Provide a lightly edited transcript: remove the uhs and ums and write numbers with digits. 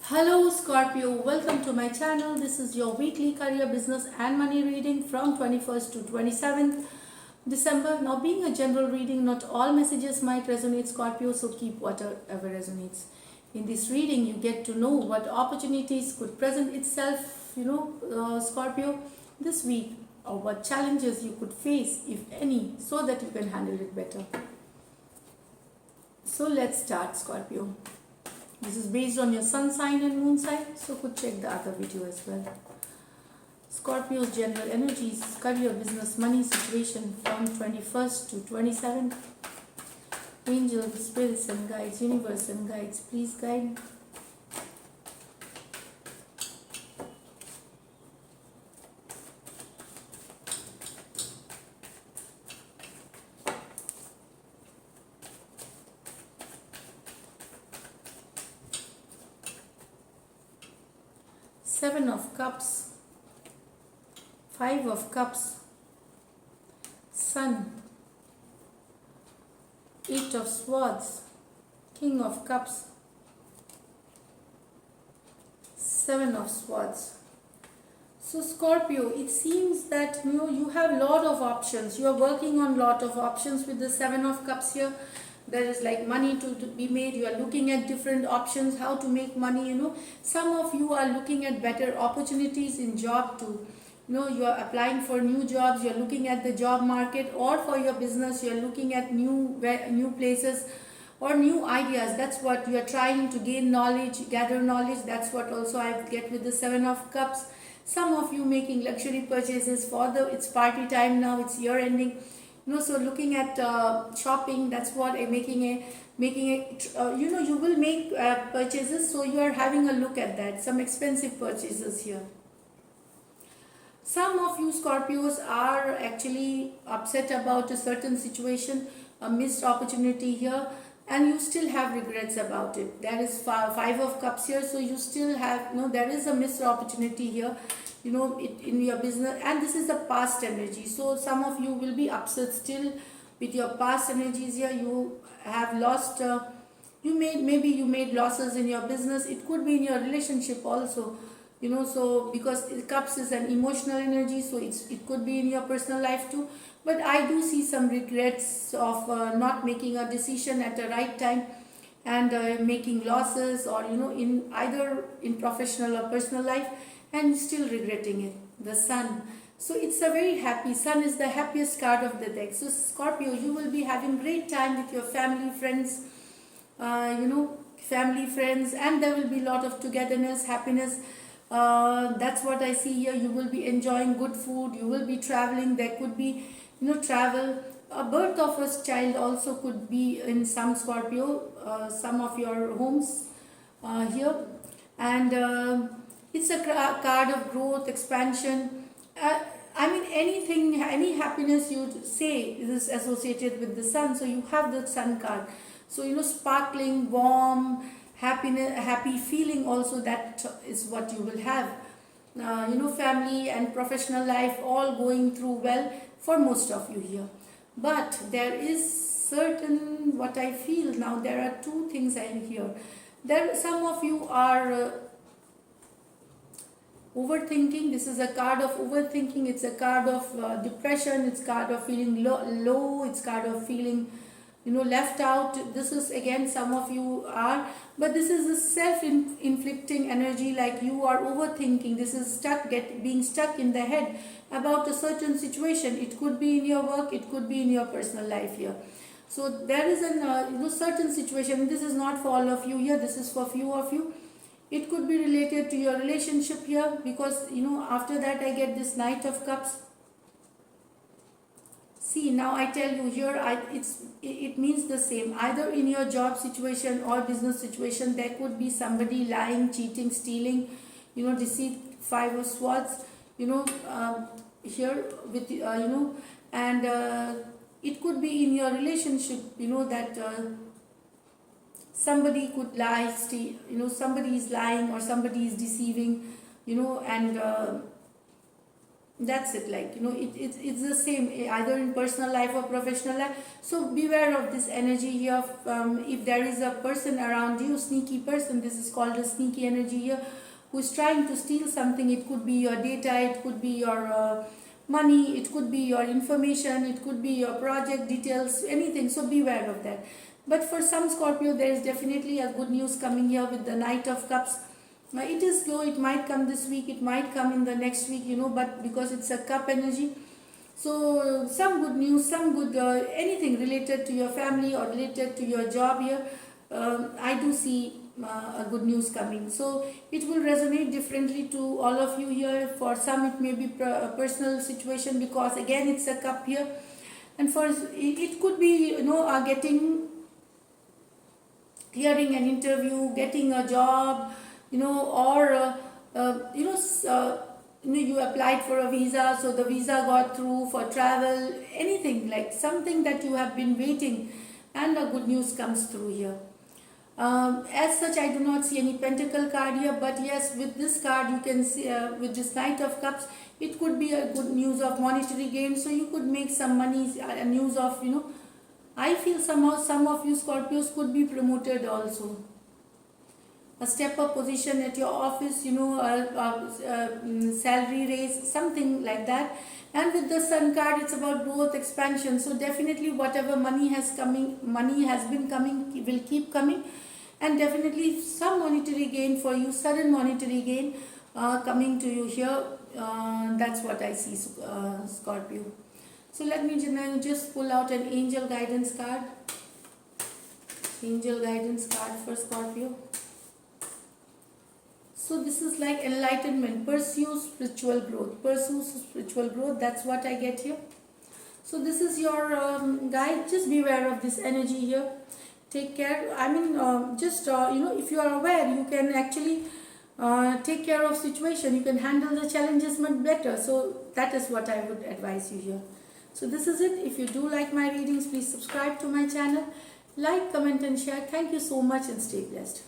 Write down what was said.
Hello Scorpio, welcome to my channel. This is your weekly career, business and money reading from 21st to 27th December. Now being a general reading, not all messages might resonate Scorpio, so keep whatever resonates. In this reading, you get to know what opportunities could present itself, Scorpio, this week, or what challenges you could face, if any, so that you can handle it better. So let's start, Scorpio. This is based on your sun sign and moon sign, so could check the other video as well. Scorpio's general energies, career, business, money situation from 21st to 27th. Angels, spirits and guides, universe and guides, please guide. Seven of Cups, Five of Cups, Sun, Eight of Swords, King of Cups, Seven of Swords. So Scorpio, it seems that you have lot of options. You are working on lot of options with the Seven of Cups here. There is like money to be made. You are looking at different options, how to make money. Some of you are looking at better opportunities in job too. You are applying for new jobs. You are looking at the job market, or for your business, you are looking at new places or new ideas. That's what you are trying to gain knowledge, gather knowledge. That's what also I get with the Seven of Cups. Some of you making luxury purchases for it's party time now, it's year ending. So looking at shopping, that's what I'm you will make purchases, so you are having a look at that, some expensive purchases here. Some of you Scorpios are actually upset about a certain situation, a missed opportunity here, and you still have regrets about it. There is Five of Cups here, so you still have, there is a missed opportunity here, in your business, and this is the past energy. So some of you will be upset still with your past energies here. You have lost, maybe you made losses in your business. It could be in your relationship also, so because Cups is an emotional energy, so it could be in your personal life too. But I do see some regrets of not making a decision at the right time, and making losses, or in either in professional or personal life, and still regretting it. The Sun. So it's a very happy. Sun is the happiest card of the deck. So Scorpio, you will be having great time with your family, friends, family, friends, and there will be a lot of togetherness, happiness. That's what I see here. You will be enjoying good food. You will be traveling. There could be, travel. A birth of a child also could be in some Scorpio, some of your homes here. And it's a card of growth, expansion. I mean, anything, any happiness you'd say is associated with the Sun. So you have the Sun card. So, sparkling, warm, happiness, happy feeling also, that is what you will have. Family and professional life all going through well for most of you here. But there is certain, what I feel now, there are two things I hear. Some of you are overthinking. This is a card of overthinking. It's a card of depression. It's card of feeling low. It's card of feeling left out. This is again, some of you are, but this is a self-inflicting energy, like you are overthinking. This is being stuck in the head about a certain situation. It could be in your work, it could be in your personal life here. So there is an certain situation. This is not for all of you here, this is for few of you. It could be related to your relationship here, because after that I get this Knight of Cups. See, now I tell you here, it means the same. Either in your job situation or business situation, there could be somebody lying, cheating, stealing, deceit. Five of Swords, here with, and it could be in your relationship, that somebody could lie, steal, somebody is lying or somebody is deceiving, and That's it, like, it's the same, either in personal life or professional life. So beware of this energy here. If there is a person around you, sneaky person, this is called a sneaky energy here, who's trying to steal something. It could be your data, it could be your money, it could be your information, it could be your project details, anything. So beware of that. But for some Scorpio, there is definitely a good news coming here with the Knight of Cups. It is slow, it might come this week, it might come in the next week, but because it's a cup energy, so some good news, some good anything related to your family or related to your job here, I do see a good news coming. So it will resonate differently to all of you here. For some it may be a personal situation, because again it's a cup here. And for it could be, getting, clearing an interview, getting a job, or you applied for a visa, so the visa got through for travel, anything, like something that you have been waiting, and a good news comes through here. As such, I do not see any pentacle card here, but yes, with this card you can see, with this Knight of Cups, it could be a good news of monetary gain. So you could make some money, a news of, I feel somehow some of you Scorpios could be promoted also. A step up position at your office, salary raise, something like that. And with the Sun card, it's about growth, expansion. So definitely whatever money has been coming, will keep coming. And definitely some monetary gain for you, sudden monetary gain coming to you here. That's what I see, Scorpio. So let me just pull out an angel guidance card. Angel guidance card for Scorpio. So this is like enlightenment, pursue spiritual growth, that's what I get here. So this is your guide. Just beware of this energy here. Take care. I mean, if you are aware, you can actually take care of situation. You can handle the challenges much better. So that is what I would advise you here. So this is it. If you do like my readings, please subscribe to my channel. Like, comment and share. Thank you so much and stay blessed.